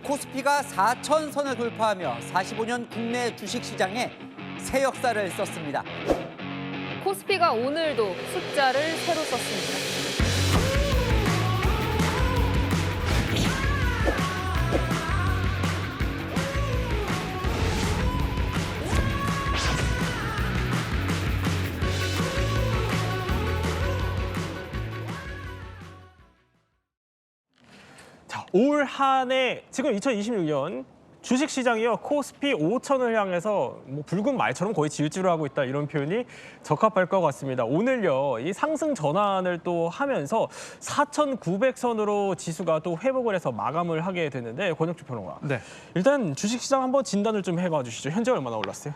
코스피가 4,000선을 돌파하며 45년 국내 주식시장에 새 역사를 썼습니다. 코스피가 오늘도 숫자를 새로 썼습니다. 자, 올 한 해 지금 2026년 주식시장이요 코스피 5천을 향해서 뭐 붉은 말처럼 거의 질주를 하고 있다 이런 표현이 적합할 것 같습니다. 오늘요 이 상승 전환을 또 하면서 4,900선으로 지수가 또 회복을 해서 마감을 하게 됐는데 권혁주 평론가. 네. 일단 주식시장 한번 진단을 좀 해봐 주시죠. 현재 얼마나 올랐어요?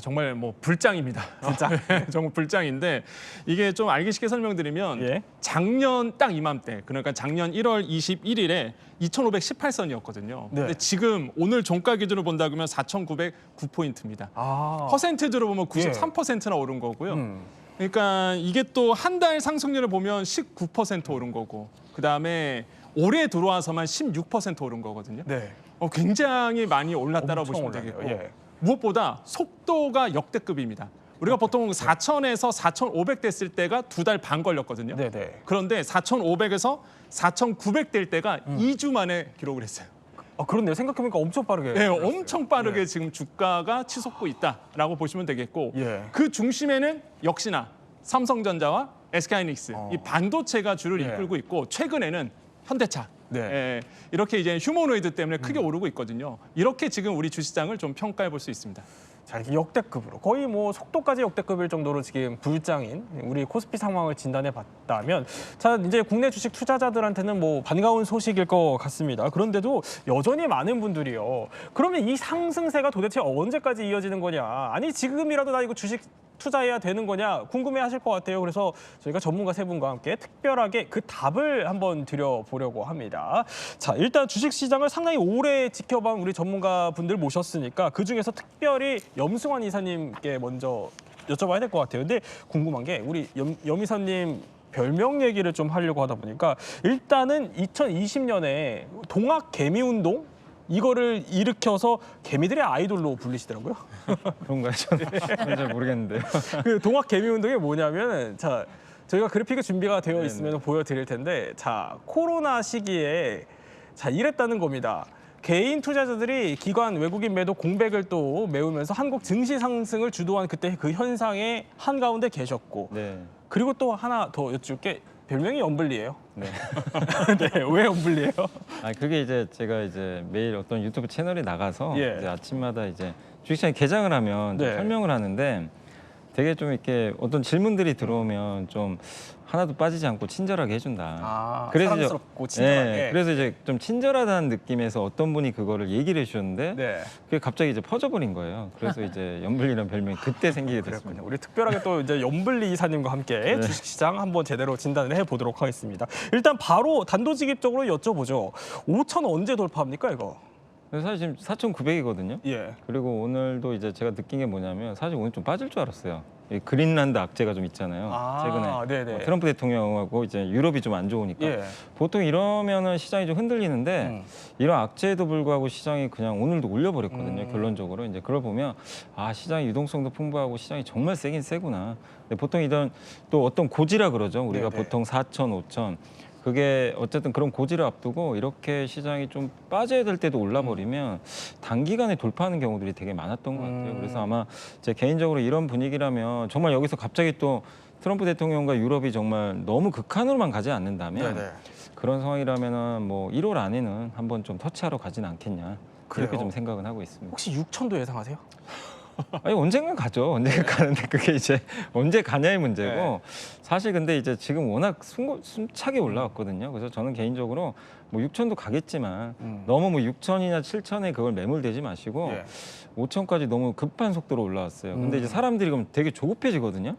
정말 뭐 불장입니다. 불장. 정말 불장인데 이게 좀 알기 쉽게 설명드리면 예. 작년 딱 이맘때 그러니까 작년 1월 21일에 2,518선이었거든요. 네. 근데 지금 오늘 종가 기준으로 본다 그러면 4,909포인트입니다. 퍼센트로 보면 93%나 오른 거고요. 그러니까 이게 또 한 달 상승률을 보면 19% 오른 거고 그다음에 올해 들어와서만 16% 오른 거거든요. 네. 굉장히 많이 올랐다라고 엄청 보시면 올랐네요. 되겠고 예. 무엇보다 속도가 역대급입니다. 우리가 보통 4,000에서 4,500 됐을 때가 2달 반 걸렸거든요. 네네. 그런데 4,500에서 4,900 될 때가 2주 만에 기록을 했어요. 그렇네요. 생각해보니까 엄청 빠르게. 네, 올랐어요. 엄청 빠르게 예. 지금 주가가 치솟고 있다라고 보시면 되겠고 예. 그 중심에는 역시나 삼성전자와 SK하이닉스 이 반도체가 주를 예. 이끌고 있고 최근에는 현대차 네. 예, 이렇게 이제 휴머노이드 때문에 크게 오르고 있거든요. 이렇게 지금 우리 주시장을 좀 평가해 볼 수 있습니다. 자, 이렇게 역대급으로 거의 뭐 속도까지 역대급일 정도로 지금 불장인 우리 코스피 상황을 진단해 봤다면 자, 이제 국내 주식 투자자들한테는 뭐 반가운 소식일 것 같습니다. 그런데도 여전히 많은 분들이요. 그러면 이 상승세가 도대체 언제까지 이어지는 거냐? 아니, 지금이라도 나 이거 주식 투자해야 되는 거냐 궁금해하실 것 같아요. 그래서 저희가 전문가 세 분과 함께 특별하게 그 답을 한번 드려보려고 합니다. 자, 일단 주식시장을 상당히 오래 지켜본 우리 전문가 분들 모셨으니까 그중에서 특별히 염승환 이사님께 먼저 여쭤봐야 될 것 같아요. 근데 궁금한 게 우리 염 이사님 별명 얘기를 좀 하려고 하다 보니까 일단은 2020년에 동학 개미운동 이거를 일으켜서 개미들의 아이돌로 불리시더라고요. 그런가요? 저는 잘 모르겠는데요. 그 동학 개미 운동이 뭐냐면 자 저희가 그래픽이 준비가 되어 있으면 보여드릴 텐데 자 코로나 시기에 자 이랬다는 겁니다. 개인 투자자들이 기관 외국인 매도 공백을 또 메우면서 한국 증시 상승을 주도한 그때 그 현상의 한가운데 계셨고 네. 그리고 또 하나 더 여쭐게 별명이 염블리예요. 네. 네, 왜 염블리예요? 그게 이제 제가 이제 매일 어떤 유튜브 채널에 나가서 예. 이제 아침마다 이제 주식시장 개장을 하면 좀 네. 설명을 하는데 되게 좀 이렇게 어떤 질문들이 들어오면 좀 하나도 빠지지 않고 친절하게 해준다. 그래서 사랑스럽고 친절하게. 네, 그래서 이제 좀 친절하다는 느낌에서 어떤 분이 그거를 얘기를 해주셨는데 네. 그게 갑자기 이제 퍼져버린 거예요. 그래서 이제 염블리라는 별명이 그때 생기게 됐습니다. 그렇군요. 우리 특별하게 또 이제 염블리 이사님과 함께 네. 주식시장 한번 제대로 진단을 해보도록 하겠습니다. 일단 바로 단도직입적으로 여쭤보죠. 5천 언제 돌파합니까 이거? 그래서 사실 지금 4,900이거든요. 예. 그리고 오늘도 이제 제가 느낀 게 뭐냐면 사실 오늘 좀 빠질 줄 알았어요. 이 그린란드 악재가 좀 있잖아요. 최근에 네네. 트럼프 대통령하고 이제 유럽이 좀 안 좋으니까 예. 보통 이러면은 시장이 좀 흔들리는데 이런 악재에도 불구하고 시장이 그냥 오늘도 올려버렸거든요. 결론적으로 이제 그걸 보면 시장의 유동성도 풍부하고 시장이 정말 세긴 세구나. 근데 보통 이런 또 어떤 고지라 그러죠. 우리가 네네. 보통 4천, 5천. 그게 어쨌든 그런 고지를 앞두고 이렇게 시장이 좀 빠져야 될 때도 올라버리면 단기간에 돌파하는 경우들이 되게 많았던 것 같아요. 그래서 아마 제 개인적으로 이런 분위기라면 정말 여기서 갑자기 또 트럼프 대통령과 유럽이 정말 너무 극한으로만 가지 않는다면 네네. 그런 상황이라면은 뭐 1월 안에는 한번 좀 터치하러 가지는 않겠냐 그래요? 이렇게 좀 생각은 하고 있습니다. 혹시 6천도 예상하세요? 아니 언젠간 가죠. 언젠간 가는데 그게 이제 언제 가냐의 문제고 네. 사실 근데 이제 지금 워낙 숨차게 올라왔거든요. 그래서 저는 개인적으로 뭐 6천도 가겠지만 너무 뭐 6천이나 7천에 그걸 매몰되지 마시고 예. 5천까지 너무 급한 속도로 올라왔어요. 근데 이제 사람들이 그럼 되게 조급해지거든요.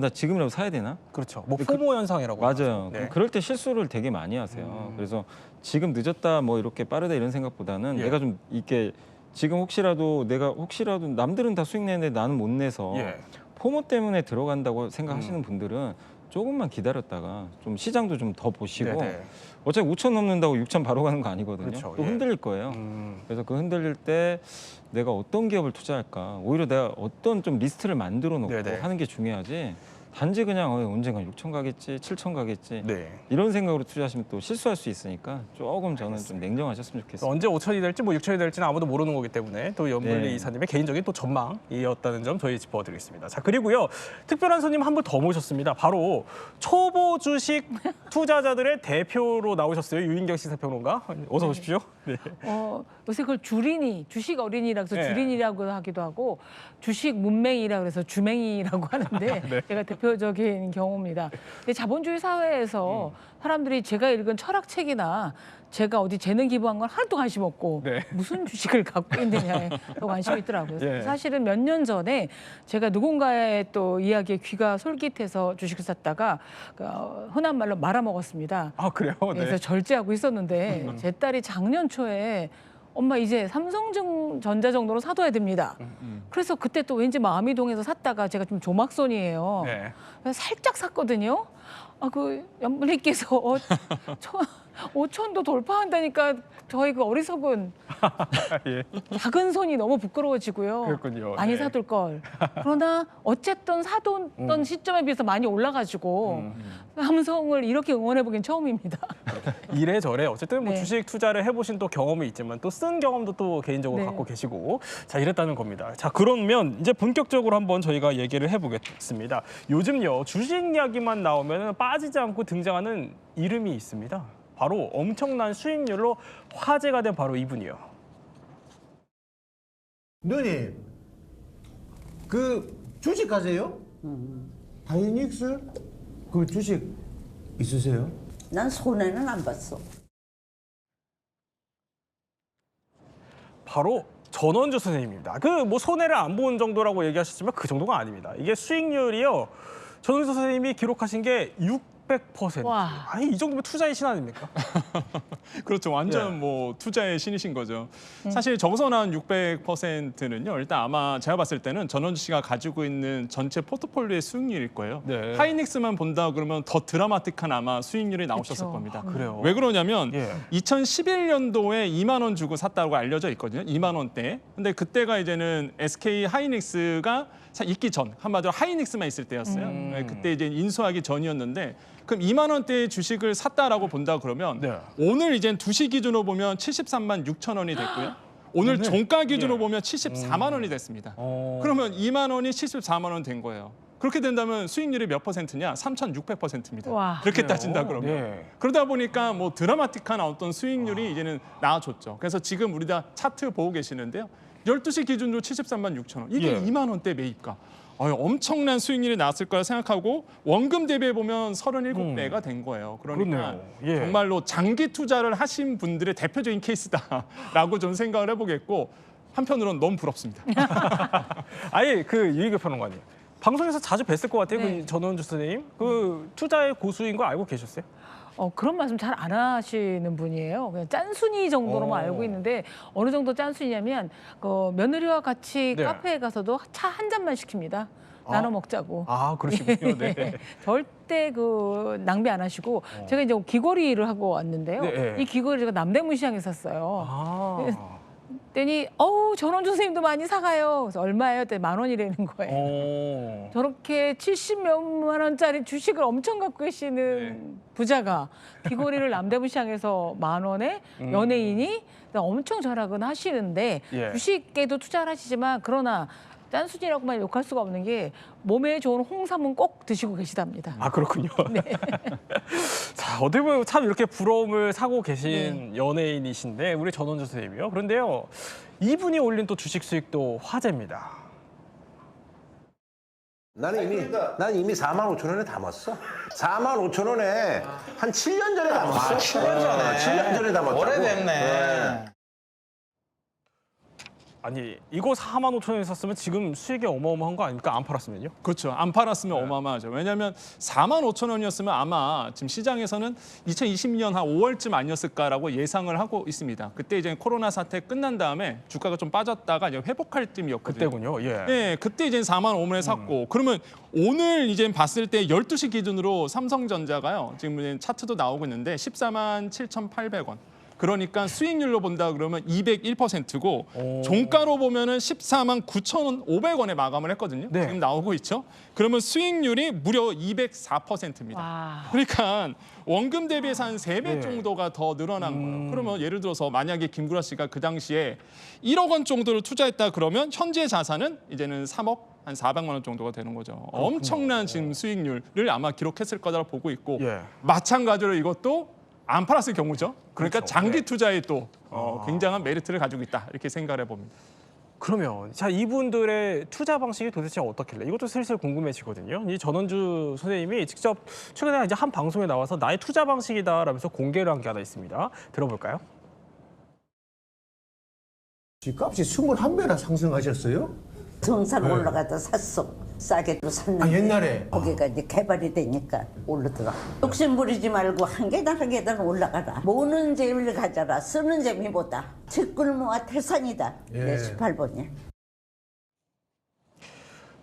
나 지금이라도 사야 되나? 그렇죠. 뭐 포모 현상이라고. 맞아요. 하죠. 네. 그럴 때 실수를 되게 많이 하세요. 그래서 지금 늦었다 뭐 이렇게 빠르다 이런 생각보다는 예. 내가 좀 이렇게 지금 혹시라도 남들은 다 수익 내는데 나는 못 내서 예. 포모 때문에 들어간다고 생각하시는 분들은 조금만 기다렸다가 좀 시장도 좀 더 보시고 네네. 어차피 5천 넘는다고 6천 바로 가는 거 아니거든요. 그렇죠. 또 예. 흔들릴 거예요. 그래서 그 흔들릴 때 내가 어떤 기업을 투자할까? 오히려 내가 어떤 좀 리스트를 만들어 놓고 네네. 하는 게 중요하지. 단지 그냥 언젠가 6천 가겠지, 7천 가겠지 네. 이런 생각으로 투자하시면 또 실수할 수 있으니까 조금 저는 좀 냉정하셨으면 좋겠어요. 언제 5천이 될지 뭐 6천이 될지는 아무도 모르는 거기 때문에 또 연불리 네. 이사님의 개인적인 또 전망이었다는 점 저희 짚어드리겠습니다. 자, 그리고요, 특별한 손님 한 분 더 모셨습니다. 바로 초보 주식 투자자들의 대표로 나오셨어요. 유인경 시사평론가. 어서 오십시오. 네. 요새 그걸 주식 어린이라고 해서 네. 주린이라고 하기도 하고 주식 문맹이라고 해서 주맹이라고 하는데 네. 제가 대표적인 경우입니다. 근데 자본주의 사회에서 사람들이 제가 읽은 철학책이나 제가 어디 재능 기부한 건 하나도 관심 없고 네. 무슨 주식을 갖고 있느냐에 더 관심이 있더라고요. 예. 사실은 몇 년 전에 제가 누군가의 또 이야기에 귀가 솔깃해서 주식을 샀다가 흔한 말로 말아먹었습니다. 아, 그래요? 네. 그래서 절제하고 있었는데 제 딸이 작년 초에 엄마 이제 삼성전자 정도로 사둬야 됩니다. 그래서 그때 또 왠지 마음이 동해서 샀다가 제가 좀 조막손이에요. 네. 그래서 살짝 샀거든요. 그 연불리께서 5천도 돌파한다니까 저희 그 어리석은 예. 작은 손이 너무 부끄러워지고요. 그렇군요. 많이 네. 사둘 걸. 그러나 어쨌든 사뒀던 시점에 비해서 많이 올라가지고 삼성을 이렇게 응원해보긴 처음입니다. 이래저래 어쨌든 뭐 네. 주식 투자를 해보신 또 경험이 있지만 또 쓴 경험도 또 개인적으로 네. 갖고 계시고 자 이랬다는 겁니다. 자 그러면 이제 본격적으로 한번 저희가 얘기를 해보겠습니다. 요즘요 주식 이야기만 나오면 빠지지 않고 등장하는 이름이 있습니다. 바로 엄청난 수익률로 화제가 된 바로 이분이요. 누님, 그 주식 하세요? 하이닉스? 그 주식 있으세요? 난 손해는 안 봤어. 바로 전원주 선생님입니다. 그 뭐 손해를 안 본 정도라고 얘기하셨지만 그 정도가 아닙니다. 이게 수익률이요. 전원주 선생님이 기록하신 게 600%. 와. 아니 이 정도면 투자의 신 아닙니까? 그렇죠. 완전 예. 뭐 투자의 신이신 거죠. 사실 적어서 나온 600%는요. 일단 아마 제가 봤을 때는 전원주 씨가 가지고 있는 전체 포트폴리오의 수익률일 거예요. 네. 하이닉스만 본다 그러면 더 드라마틱한 아마 수익률이 나오셨을 그쵸. 겁니다. 그래요. 왜 그러냐면 예. 2011년도에 2만 원 주고 샀다고 알려져 있거든요. 2만 원대. 근데 그때가 이제는 SK 하이닉스가 있기 전, 한마디로 하이닉스만 있을 때였어요. 네, 그때 이제 인수하기 전이었는데 그럼 2만 원대의 주식을 샀다라고 본다 그러면 네. 오늘 이제 2시 기준으로 보면 73만 6천 원이 됐고요. 오늘 종가 기준으로 예. 보면 74만 원이 됐습니다. 어. 그러면 2만 원이 74만 원 된 거예요. 그렇게 된다면 수익률이 몇 퍼센트냐? 3,600%입니다. 와. 그렇게 그래요? 따진다 그러면. 예. 그러다 보니까 뭐 드라마틱한 어떤 수익률이 이제는 나와줬죠. 그래서 지금 우리 다 차트 보고 계시는데요. 12시 기준으로 73만 6천 원. 이게 예. 2만 원대 매입가. 엄청난 수익률이 나왔을 거라 생각하고 원금 대비해 보면 37배가 된 거예요. 그러니까 그렇네요. 예. 정말로 장기 투자를 하신 분들의 대표적인 케이스다라고 좀 생각을 해보겠고 한편으로는 너무 부럽습니다. 아예 그 유희교 평론가님 방송에서 자주 뵀을 것 같아요. 네. 그 전원주 선생님 그 투자의 고수인 거 알고 계셨어요? 그런 말씀 잘 안 하시는 분이에요. 그냥 짠순이 정도로만 알고 있는데 어느 정도 짠순이냐면 그 며느리와 같이 네. 카페에 가서도 차 한 잔만 시킵니다. 나눠 먹자고. 아 그러시군요. 네. 절대 그 낭비 안 하시고 제가 이제 귀걸이를 하고 왔는데요. 네. 이 귀걸이 제가 남대문 시장에 샀어요. 아. 그랬더니 전원주 선생님도 많이 사가요. 그래서 얼마예요? 그랬더니 10,000원이라는 거예요. 저렇게 70몇만 원짜리 주식을 엄청 갖고 계시는 부자가 귀걸이를 남대문 시장에서 10,000원에 연예인이 엄청 절약은 하시는데 예. 주식에도 투자를 하시지만 그러나 짠순이라고만 욕할 수가 없는 게 몸에 좋은 홍삼은 꼭 드시고 계시답니다. 아 그렇군요. 네. 자 어떻게 보면 참 이렇게 부러움을 사고 계신 연예인이신데 우리 전원주 선생님이요. 그런데요 이분이 올린 또 주식 수익도 화제입니다. 나는 이미 45,000원에 담았어. 45,000원에 한 7년 전에 담았어. 7년 전에 담았다고. 오래됐네. 아니 이거 4만 5천 원에 샀으면 지금 수익이 어마어마한 거 아닙니까? 안 팔았으면요? 그렇죠. 안 팔았으면 어마어마하죠. 왜냐하면 4만 5천 원이었으면 아마 지금 시장에서는 2020년 한 5월쯤 아니었을까라고 예상을 하고 있습니다. 그때 이제 코로나 사태 끝난 다음에 주가가 좀 빠졌다가 이제 회복할 쯤이었거든요. 그때군요. 예. 네, 그때 이제 4만 5만 원에 샀고 그러면 오늘 이제 봤을 때 12시 기준으로 삼성전자가요. 지금 차트도 나오고 있는데 14만 7,800원. 그러니까 수익률로 본다 그러면 201%고 종가로 보면은 14만 9,500원에 마감을 했거든요. 네. 지금 나오고 있죠. 그러면 수익률이 무려 204%입니다. 와. 그러니까 원금 대비해서 한 3배 네. 정도가 더 늘어난 거예요. 그러면 예를 들어서 만약에 김구라 씨가 그 당시에 1억 원 정도를 투자했다 그러면 현재 자산은 이제는 3억 한 400만 원 정도가 되는 거죠. 엄청난 지금 수익률을 아마 기록했을 거라고 보고 있고 예. 마찬가지로 이것도 안 팔았을 경우죠. 그러니까 그렇죠. 장기 네. 투자에 또 굉장한 메리트를 가지고 있다 이렇게 생각을 해봅니다. 그러면 자 이분들의 투자 방식이 도대체 어떻길래 이것도 슬슬 궁금해지거든요. 이 전원주 선생님이 직접 최근에 이제 한 방송에 나와서 나의 투자 방식이다라면서 공개를 한 게 하나 있습니다. 들어볼까요? 집값이 21배나 상승하셨어요? 정상 네. 올라가다 샀어. 싸게도 샀는데. 아, 옛날에? 거기가 이제 개발이 되니까 오르더라. 욕심 부리지 말고 한 계단 한 계단 올라가라. 모으는 재미를 가져라. 쓰는 재미보다. 뒷골모아 태산이다. 예. 내 18번이야.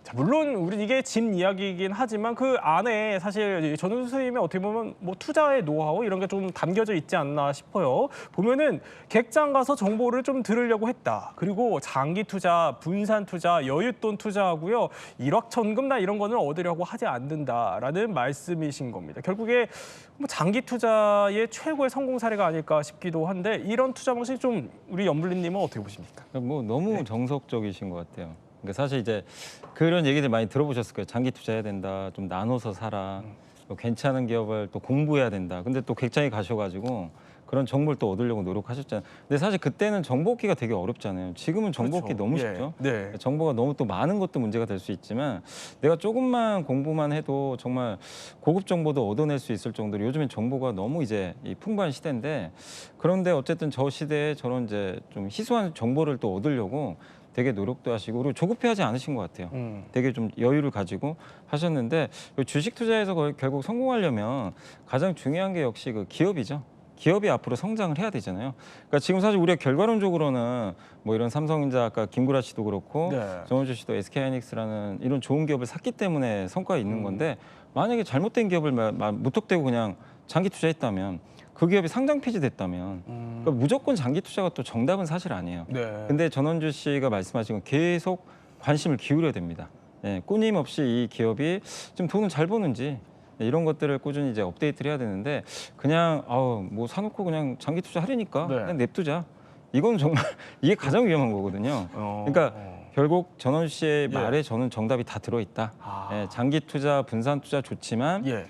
자, 물론 우리 이게 집 이야기이긴 하지만 그 안에 사실 전훈 선생님의 어떻게 보면 뭐 투자의 노하우 이런 게 좀 담겨져 있지 않나 싶어요. 보면은 객장 가서 정보를 좀 들으려고 했다. 그리고 장기 투자, 분산 투자, 여윳돈 투자하고요. 일확천금 나 이런 거는 얻으려고 하지 않는다라는 말씀이신 겁니다. 결국에 뭐 장기 투자의 최고의 성공 사례가 아닐까 싶기도 한데 이런 투자 방식 좀 우리 염블리님은 어떻게 보십니까? 뭐 너무 정석적이신 것 같아요. 그러니까 사실 이제 그런 얘기들 많이 들어보셨을 거예요. 장기 투자해야 된다, 좀 나눠서 사라, 또 괜찮은 기업을 또 공부해야 된다. 근데 또 객장에 가셔가지고 그런 정보를 또 얻으려고 노력하셨잖아요. 근데 사실 그때는 정보 얻기가 되게 어렵잖아요. 지금은 정보 얻기 너무 쉽죠. 네. 정보가 너무 또 많은 것도 문제가 될 수 있지만 내가 조금만 공부만 해도 정말 고급 정보도 얻어낼 수 있을 정도로 요즘엔 정보가 너무 이제 이 풍부한 시대인데 그런데 어쨌든 저 시대에 저런 이제 좀 희소한 정보를 또 얻으려고 되게 노력도 하시고 그리고 조급해하지 않으신 것 같아요. 되게 좀 여유를 가지고 하셨는데 주식 투자에서 결국 성공하려면 가장 중요한 게 역시 그 기업이죠. 기업이 앞으로 성장을 해야 되잖아요. 그러니까 지금 사실 우리가 결과론적으로는 뭐 이런 삼성전자 아까 김구라 씨도 그렇고 네. 정원주 씨도 SK하이닉스라는 이런 좋은 기업을 샀기 때문에 성과가 있는 건데 만약에 잘못된 기업을 무턱대고 그냥 장기 투자했다면 그 기업이 상장 폐지됐다면 그러니까 무조건 장기 투자가 또 정답은 사실 아니에요. 네. 근데 전원주 씨가 말씀하신 건 계속 관심을 기울여야 됩니다. 예, 끊임없이 이 기업이 좀 돈을 잘 버는지 이런 것들을 꾸준히 이제 업데이트를 해야 되는데 그냥 뭐 사놓고 그냥 장기 투자 하려니까 네. 그냥 냅두자. 이건 정말 이게 가장 위험한 거거든요. 그러니까 결국 전원 씨의 예. 말에 저는 정답이 다 들어있다. 아. 예, 장기 투자, 분산 투자 좋지만 예.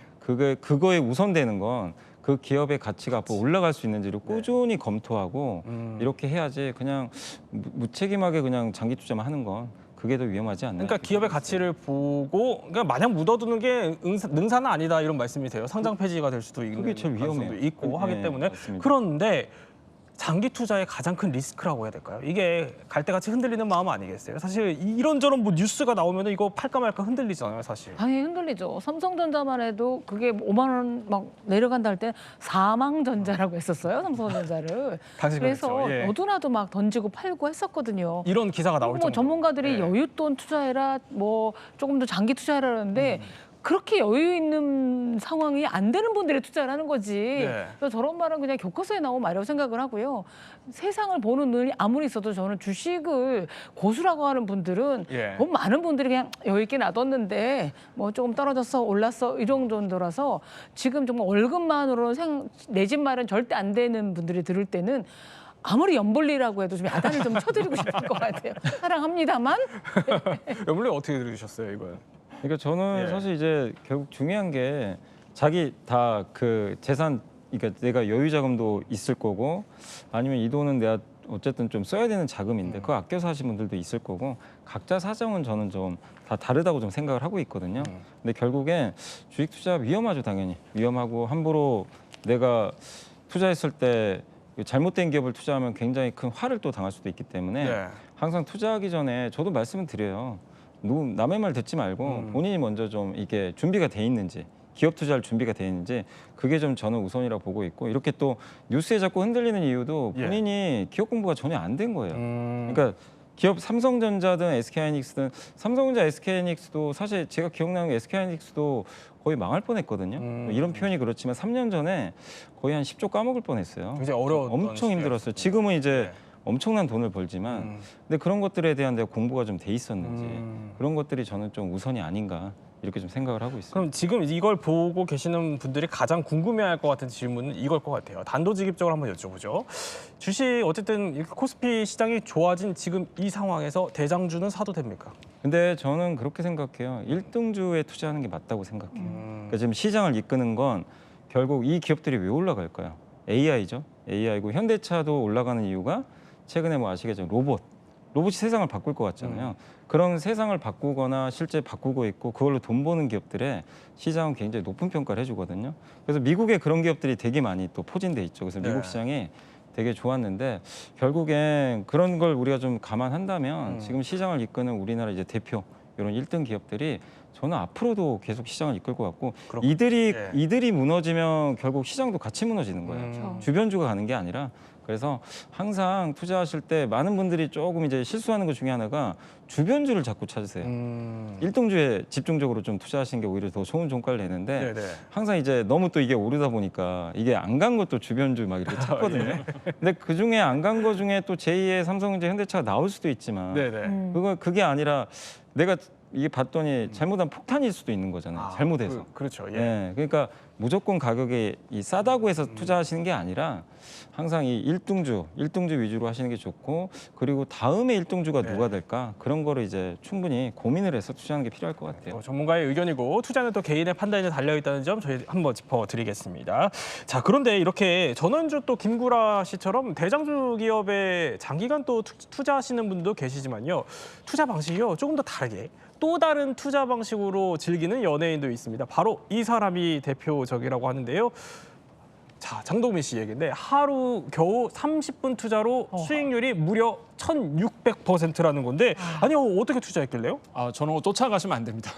그거에 우선되는 건 그 기업의 가치가 앞으로 올라갈 수 있는지를 꾸준히 검토하고 이렇게 해야지 그냥 무책임하게 그냥 장기 투자만 하는 건 그게 더 위험하지 않나. 그러니까 기업의 가치를 보고 그러니까 마냥 묻어두는 게 능사는 아니다 이런 말씀이세요. 상장 폐지가 될 수도 있는 그게 제일 위험해요. 가능성도 있고 하기 네, 때문에 맞습니다. 그런데 장기 투자의 가장 큰 리스크라고 해야 될까요? 이게 갈대같이 흔들리는 마음 아니겠어요? 사실 이런저런 뭐 뉴스가 나오면 이거 팔까 말까 흔들리잖아요, 사실. 당연히 흔들리죠. 삼성전자만 해도 그게 5만 원 막 내려간다 할 때 사망전자라고 했었어요, 삼성전자를. 당시 그래서 그랬죠. 예. 너도나도 막 던지고 팔고 했었거든요. 이런 기사가 나올 뭐 정도로. 전문가들이 예. 여윳돈 투자해라, 뭐 조금 더 장기 투자하라는데 그렇게 여유 있는 상황이 안 되는 분들이 투자를 하는 거지. 네. 그래서 저런 말은 그냥 교科서에 나온 말이라고 생각을 하고요. 세상을 보는 눈이 아무리 있어도 저는 주식을 고수라고 하는 분들은 예. 너무 많은 분들이 그냥 여유 있게 놔뒀는데 뭐 조금 떨어졌어 올랐어 이 정도라서 지금 정말 월급만으로는 내 집 마련 절대 안 되는 분들이 들을 때는 아무리 연볼리라고 해도 좀 야단을 좀 쳐드리고 싶을 것 같아요. 사랑합니다만. 염블리 어떻게 들으셨어요, 이건? 그러니까 저는 예. 사실 이제 결국 중요한 게 자기 다 그 재산, 그러니까 내가 여유 자금도 있을 거고 아니면 이 돈은 내가 어쨌든 좀 써야 되는 자금인데 그거 아껴서 하신 분들도 있을 거고 각자 사정은 저는 좀 다 다르다고 좀 생각을 하고 있거든요. 근데 결국엔 주식 투자 위험하죠, 당연히. 위험하고 함부로 내가 투자했을 때 잘못된 기업을 투자하면 굉장히 큰 화를 또 당할 수도 있기 때문에 네. 항상 투자하기 전에 저도 말씀을 드려요. 남의 말 듣지 말고 본인이 먼저 좀 이게 준비가 돼 있는지, 기업 투자할 준비가 돼 있는지, 그게 좀 저는 우선이라고 보고 있고, 이렇게 또 뉴스에 자꾸 흔들리는 이유도 본인이 기업 공부가 전혀 안 된 거예요. 그러니까 기업 삼성전자든 SK하이닉스든, 삼성전자 SK하이닉스도 사실 제가 기억나는 게 SK하이닉스도 거의 망할 뻔했거든요. 이런 표현이 그렇지만 3년 전에 거의 한 10조 까먹을 뻔했어요. 굉장히 어려웠던 엄청 힘들었어요. 지금은 이제 엄청난 돈을 벌지만 근데 그런 것들에 대한 내가 공부가 좀 돼 있었는지 그런 것들이 저는 좀 우선이 아닌가 이렇게 좀 생각을 하고 있습니다. 그럼 지금 이걸 보고 계시는 분들이 가장 궁금해할 것 같은 질문은 이걸 것 같아요. 단도직입적으로 한번 여쭤보죠. 주식 어쨌든 이렇게 코스피 시장이 좋아진 지금 이 상황에서 대장주는 사도 됩니까? 근데 저는 그렇게 생각해요. 1등주에 투자하는 게 맞다고 생각해요. 그러니까 지금 시장을 이끄는 건 결국 이 기업들이 왜 올라갈까요? AI죠. AI고 현대차도 올라가는 이유가 최근에 뭐 아시겠죠? 로봇이 세상을 바꿀 것 같잖아요. 그런 세상을 바꾸거나 실제 바꾸고 있고 그걸로 돈 버는 기업들의 시장은 굉장히 높은 평가를 해주거든요. 그래서 미국에 그런 기업들이 되게 많이 또 포진돼 있죠. 그래서 미국 시장이 되게 좋았는데 결국엔 그런 걸 우리가 좀 감안한다면 지금 시장을 이끄는 우리나라 이제 대표 이런 1등 기업들이 저는 앞으로도 계속 시장을 이끌 것 같고 이들이 무너지면 결국 시장도 같이 무너지는 거예요. 주변주가 가는 게 아니라. 그래서 항상 투자하실 때 많은 분들이 조금 이제 실수하는 것 중에 하나가 주변주를 자꾸 찾으세요. 1등주에 집중적으로 좀 투자하시는 게 오히려 더 좋은 종가를 내는데 항상 이제 너무 또 이게 오르다 보니까 이게 안 간 것도 주변주 막 이렇게 찾거든요. 근데 그 중에 안 간 거 중에 또 제2의 삼성전자, 현대차가 나올 수도 있지만 그게 아니라 내가 이게 봤더니 잘못한 폭탄일 수도 있는 거잖아요. 잘못해서. 그렇죠. 예. 그러니까 무조건 가격이 싸다고 해서 투자하시는 게 아니라 항상 이 1등주 위주로 하시는 게 좋고 그리고 다음에 1등주가 누가 될까 그런 거를 이제 충분히 고민을 해서 투자하는 게 필요할 것 같아요. 전문가의 의견이고 투자는 또 개인의 판단에 달려 있다는 점 저희 한번 짚어드리겠습니다. 자, 그런데 이렇게 전원주 또 김구라 씨처럼 대장주 기업에 장기간 또 투자하시는 분도 계시지만요. 투자 방식이요 조금 더 다르게 또 다른 투자 방식으로 즐기는 연예인도 있습니다. 바로 이 사람이 대표적이라고 하는데요. 자, 장동민 씨 얘기인데 하루 겨우 30분 투자로 수익률이 무려 1,600%라는 건데 아니 어떻게 투자했길래요? 저는 쫓아가시면 안 됩니다.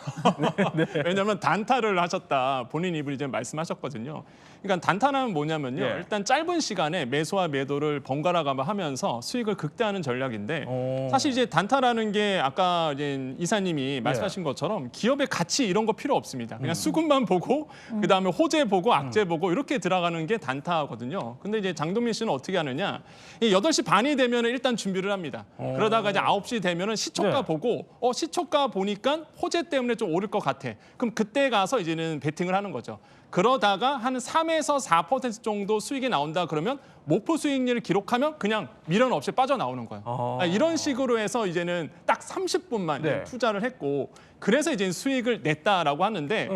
왜냐하면 단타를 하셨다 본인 입으로 이제 말씀하셨거든요. 그러니까 단타는 뭐냐면요. 일단 짧은 시간에 매수와 매도를 번갈아 가면서 수익을 극대화하는 전략인데 사실 이제 단타라는 게 아까 이제 이사님이 말씀하신 것처럼 기업의 가치 이런 거 필요 없습니다. 그냥 수급만 보고 그다음에 호재 보고 악재 보고 이렇게 들어가는 게 단타거든요. 근데 이제 장동민 씨는 어떻게 하느냐? 8시 반이 되면 일단 준비를 합니다. 그러다가 이제 9시 되면은 시초가 보고 시초가 보니까 호재 때문에 좀 오를 것 같아. 그럼 그때 가서 이제는 베팅을 하는 거죠. 그러다가 한 3에서 4% 정도 수익이 나온다 그러면 목표 수익률을 기록하면 그냥 미련 없이 빠져나오는 거예요. 이런 식으로 해서 이제는 딱 30분만 투자를 했고 그래서 이제 수익을 냈다라고 하는데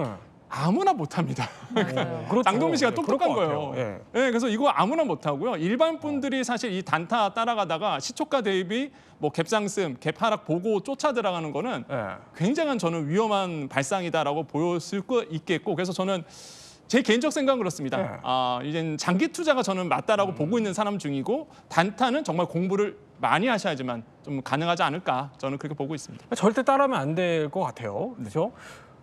아무나 못합니다. 장동민 씨가 똑똑한 거예요. 그래서 이거 아무나 못하고요. 일반 분들이 사실 이 단타 따라가다가 시초가 대비 뭐 갭상승, 갭하락 보고 쫓아 들어가는 거는 굉장한 저는 위험한 발상이다라고 보일 수 있겠고 그래서 저는 제 개인적 생각은 그렇습니다. 이제 장기 투자가 저는 맞다라고 보고 있는 사람 중이고 단타는 정말 공부를 많이 하셔야지만 좀 가능하지 않을까 저는 그렇게 보고 있습니다. 절대 따라하면 안 될 것 같아요. 그렇죠?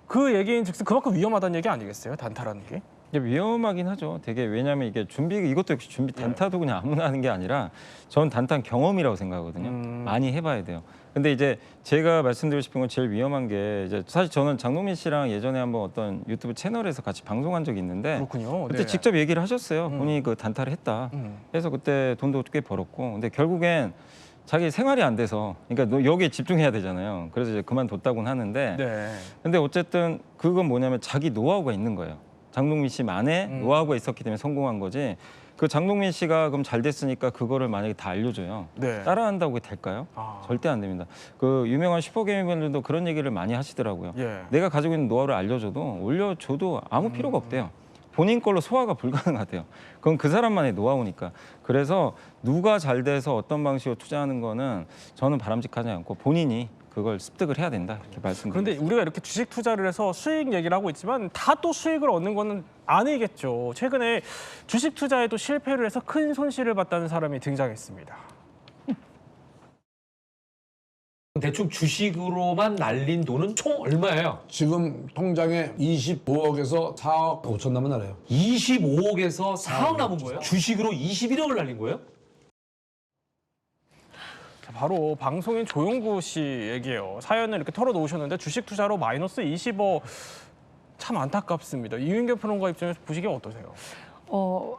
그 얘기인 즉슨 그만큼 위험하다는 얘기 아니겠어요? 단타라는 게? 위험하긴 하죠. 되게 왜냐하면 이게 이것도 역시 단타도 그냥 아무나 하는 게 아니라 전 단타는 경험이라고 생각하거든요. 많이 해봐야 돼요. 근데 이제 제가 말씀드리고 싶은 건 제일 위험한 게 이제 사실 저는 장동민 씨랑 예전에 한번 어떤 유튜브 채널에서 같이 방송한 적이 있는데 그렇군요. 그때 직접 얘기를 하셨어요. 본인이 그 단타를 했다. 그래서 그때 돈도 꽤 벌었고 근데 결국엔 자기 생활이 안 돼서 그러니까 여기에 집중해야 되잖아요. 그래서 이제 그만뒀다고는 하는데 근데 어쨌든 그건 뭐냐면 자기 노하우가 있는 거예요. 장동민 씨만의 노하우가 있었기 때문에 성공한 거지. 그 장동민 씨가 그럼 잘 됐으니까 그거를 만약에 다 알려줘요. 따라한다고 될까요? 절대 안 됩니다. 그 유명한 슈퍼게이머들도 그런 얘기를 많이 하시더라고요. 내가 가지고 있는 노하우를 알려줘도 올려줘도 아무 필요가 없대요. 본인 걸로 소화가 불가능하대요. 그건 그 사람만의 노하우니까. 그래서 누가 잘 돼서 어떤 방식으로 투자하는 거는 저는 바람직하지 않고 본인이 그걸 습득을 해야 된다 이렇게 말씀드립니다. 그런데 우리가 이렇게 주식 투자를 해서 수익 얘기를 하고 있지만 다 또 수익을 얻는 거는 아니겠죠. 최근에 주식 투자에도 실패를 해서 큰 손실을 봤다는 사람이 등장했습니다. 대충 주식으로만 날린 돈은 총 얼마예요? 지금 통장에 25억에서 4억 5천 남은 나라요. 25억에서 4억 남은 거예요? 주식으로 21억을 날린 거예요? 자, 바로 방송인 조용구 씨 얘기예요. 사연을 이렇게 털어놓으셨는데 주식 투자로 마이너스 20억 참 안타깝습니다. 이윤경 평론가 입장에서 보시기에 어떠세요?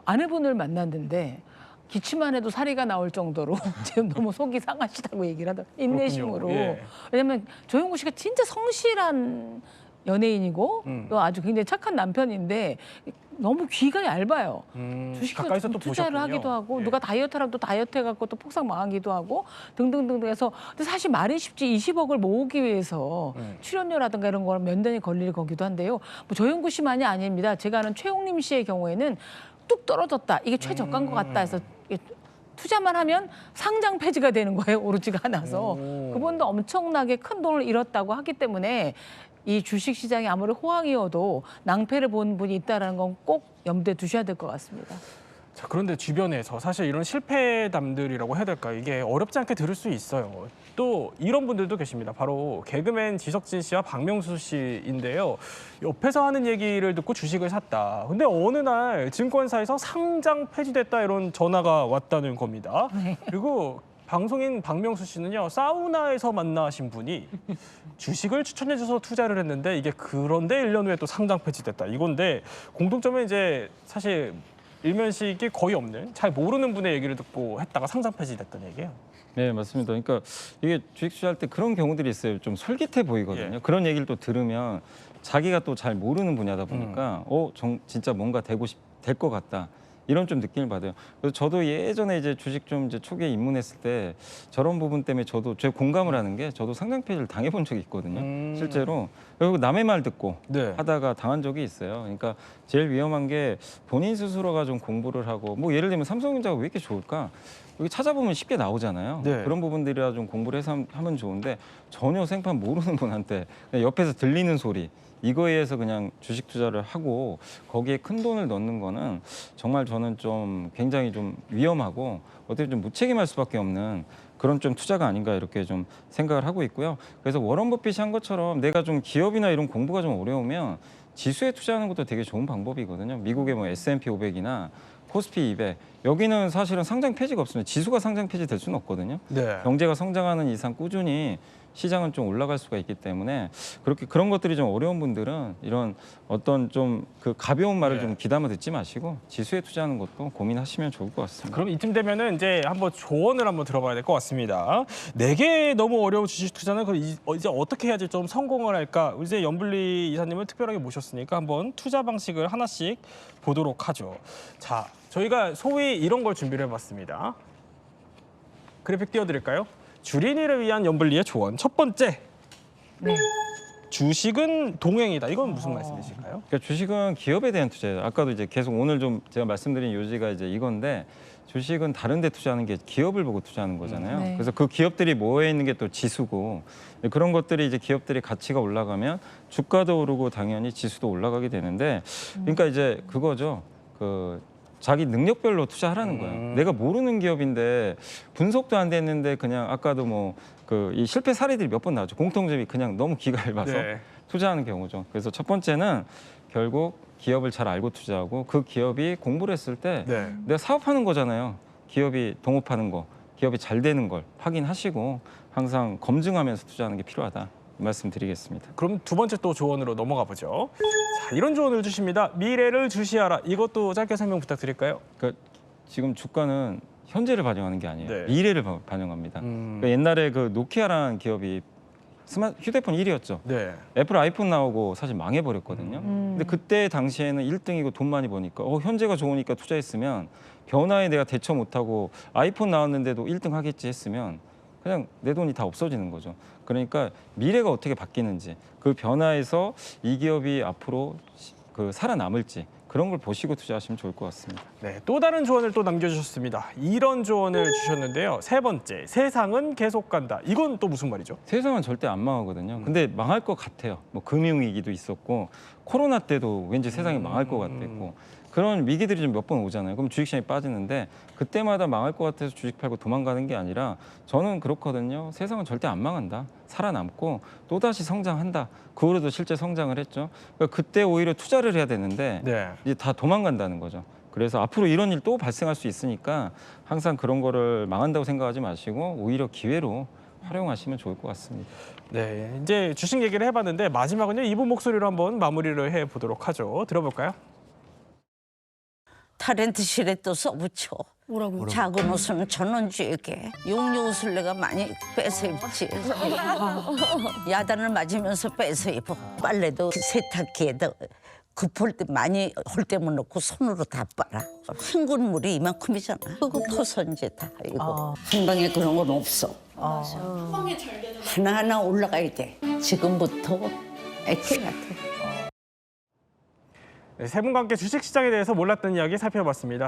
아내분을 만났는데 기침만 해도 사리가 나올 정도로 지금 너무 속이 상하시다고 얘기를 하더라고요. 인내심으로. 예. 왜냐면 조용구 씨가 진짜 성실한 연예인이고 또 아주 굉장히 착한 남편인데 너무 귀가 얇아요. 가까이서 또 투자를 보셨군요. 하기도 하고 예. 누가 다이어트라면 또 다이어트 해갖고 또 폭삭 망하기도 하고 등등등등 해서 근데 사실 말이 쉽지 20억을 모으기 위해서 출연료라든가 이런 걸 몇 년이 걸릴 거기도 한데요. 뭐 조용구 씨만이 아닙니다. 제가 아는 최홍림 씨의 경우에는 뚝 떨어졌다. 이게 최저가인 것 같다 해서 투자만 하면 상장 폐지가 되는 거예요. 오르지가 않아서. 그분도 엄청나게 큰 돈을 잃었다고 하기 때문에 이 주식시장이 아무리 호황이어도 낭패를 본 분이 있다는 건 꼭 염두에 두셔야 될 것 같습니다. 자, 그런데 주변에서 사실 이런 실패담들이라고 해야 될까 이게 어렵지 않게 들을 수 있어요. 또 이런 분들도 계십니다. 바로 개그맨 지석진 씨와 박명수 씨인데요. 옆에서 하는 얘기를 듣고 주식을 샀다. 근데 어느 날 증권사에서 상장 폐지됐다 이런 전화가 왔다는 겁니다. 그리고 방송인 박명수 씨는요. 사우나에서 만나신 분이 주식을 추천해줘서 투자를 했는데 이게 그런데 1년 후에 또 상장 폐지됐다. 이건데 공통점은 이제 사실 일면식이 거의 없는 잘 모르는 분의 얘기를 듣고 했다가 상장 폐지됐다는 얘기예요. 네, 맞습니다. 그러니까 이게 주식 투자할 때 그런 경우들이 있어요. 좀 솔깃해 보이거든요. 예. 그런 얘기를 또 들으면 자기가 또 잘 모르는 분야다 보니까 진짜 뭔가 될 것 같다. 이런 좀 느낌을 받아요. 그래서 저도 예전에 이제 주식 좀 이제 초기에 입문했을 때 저런 부분 때문에 저도 제 공감을 하는 게 저도 상장 폐지를 당해본 적이 있거든요. 실제로. 그리고 남의 말 듣고 네. 하다가 당한 적이 있어요. 그러니까 제일 위험한 게 본인 스스로가 좀 공부를 하고 뭐 예를 들면 삼성전자가 왜 이렇게 좋을까? 여기 찾아보면 쉽게 나오잖아요. 네. 그런 부분들이라 좀 공부를 해서 하면 좋은데 전혀 생판 모르는 분한테 그냥 옆에서 들리는 소리 이거에 의해서 그냥 주식 투자를 하고 거기에 큰 돈을 넣는 거는 정말 저는 좀 굉장히 좀 위험하고 어떻게 좀 무책임할 수밖에 없는 그런 좀 투자가 아닌가 이렇게 좀 생각을 하고 있고요. 그래서 워런 버핏이 한 것처럼 내가 좀 기업이나 이런 공부가 좀 어려우면 지수에 투자하는 것도 되게 좋은 방법이거든요. 미국의 뭐 S&P 500이나 코스피 200 여기는 사실은 상장 폐지가 없으면 지수가 상장 폐지될 수는 없거든요. 네. 경제가 성장하는 이상 꾸준히 시장은 좀 올라갈 수가 있기 때문에 그런 것들이 좀 어려운 분들은 이런 어떤 좀 그 가벼운 말을 좀 귀담아 듣지 마시고 지수에 투자하는 것도 고민하시면 좋을 것 같습니다. 그럼 이쯤 되면은 이제 한번 조언을 한번 들어봐야 될 것 같습니다. 내게 너무 어려운 주식 투자는 이제 어떻게 해야지 좀 성공을 할까? 이제 연블리 이사님을 특별하게 모셨으니까 한번 투자 방식을 하나씩 보도록 하죠. 자, 저희가 소위 이런 걸 준비를 해봤습니다. 그래픽 띄워드릴까요? 주린이를 위한 연블리의 조언. 첫 번째. 주식은 동행이다. 이건 무슨 말씀이실까요? 그러니까 주식은 기업에 대한 투자예요. 아까도 이제 계속 오늘 좀 제가 말씀드린 요지가 이제 이건데 주식은 다른 데 투자하는 게 기업을 보고 투자하는 거잖아요. 네. 그래서 그 기업들이 모여 있는 게 또 지수고 그런 것들이 이제 기업들이 가치가 올라가면 주가도 오르고 당연히 지수도 올라가게 되는데 그러니까 이제 그거죠. 자기 능력별로 투자하라는 거예요. 내가 모르는 기업인데 분석도 안 됐는데 그냥 아까도 뭐 이 실패 사례들이 몇 번 나왔죠. 공통점이 그냥 너무 기가 얇아서 네. 투자하는 경우죠. 그래서 첫 번째는 결국 기업을 잘 알고 투자하고 그 기업이 공부를 했을 때 네. 내가 사업하는 거잖아요. 기업이 동업하는 거, 기업이 잘 되는 걸 확인하시고 항상 검증하면서 투자하는 게 필요하다. 이 말씀 드리겠습니다. 그럼 두 번째 또 조언으로 넘어가 보죠. 자, 이런 조언을 주십니다. 미래를 주시하라. 이것도 짧게 설명 부탁드릴까요? 그러니까 지금 주가는 현재를 반영하는 게 아니에요. 네. 미래를 반영합니다. 그러니까 옛날에 그 노키아라는 기업이 휴대폰 1위였죠. 네. 애플 아이폰 나오고 사실 망해버렸거든요. 근데 그때 당시에는 1등이고 돈 많이 버니까 현재가 좋으니까 투자했으면 변화에 내가 대처 못하고 아이폰 나왔는데도 1등 하겠지 했으면 그냥 내 돈이 다 없어지는 거죠. 그러니까 미래가 어떻게 바뀌는지 그 변화에서 이 기업이 앞으로 살아남을지 그런 걸 보시고 투자하시면 좋을 것 같습니다. 네, 또 다른 조언을 또 남겨주셨습니다. 이런 조언을 주셨는데요. 세 번째, 세상은 계속 간다. 이건 또 무슨 말이죠? 세상은 절대 안 망하거든요. 근데 망할 것 같아요. 뭐 금융위기도 있었고 코로나 때도 왠지 세상이 망할 것 같았고 그런 위기들이 좀 몇 번 오잖아요. 그럼 주식시장이 빠지는데 그때마다 망할 것 같아서 주식 팔고 도망가는 게 아니라 저는 그렇거든요. 세상은 절대 안 망한다. 살아남고 또다시 성장한다. 그 후로도 실제 성장을 했죠. 그러니까 그때 오히려 투자를 해야 되는데 네. 이제 다 도망간다는 거죠. 그래서 앞으로 이런 일 또 발생할 수 있으니까 항상 그런 거를 망한다고 생각하지 마시고 오히려 기회로 활용하시면 좋을 것 같습니다. 네, 이제 주식 얘기를 해봤는데 마지막은요. 이분 목소리로 한번 마무리를 해보도록 하죠. 들어볼까요? 타렌트실에 또 써붙여. 뭐라고요? 작은 옷은 전원주에게, 용료 옷을 내가 많이 뺏어 입지. 야단을 맞으면서 뺏어 입어. 빨래도 세탁기에다 급할 때 많이 홀 때문 넣고 손으로 다 빨아. 헹군 물이 이만큼이잖아. 그거 퍼서 이제 다 이거. 한방에 그런 건 없어. 하나하나 올라가야 돼. 지금부터 액팅 같아. 네, 세 분과 함께 주식시장에 대해서 몰랐던 이야기 살펴봤습니다.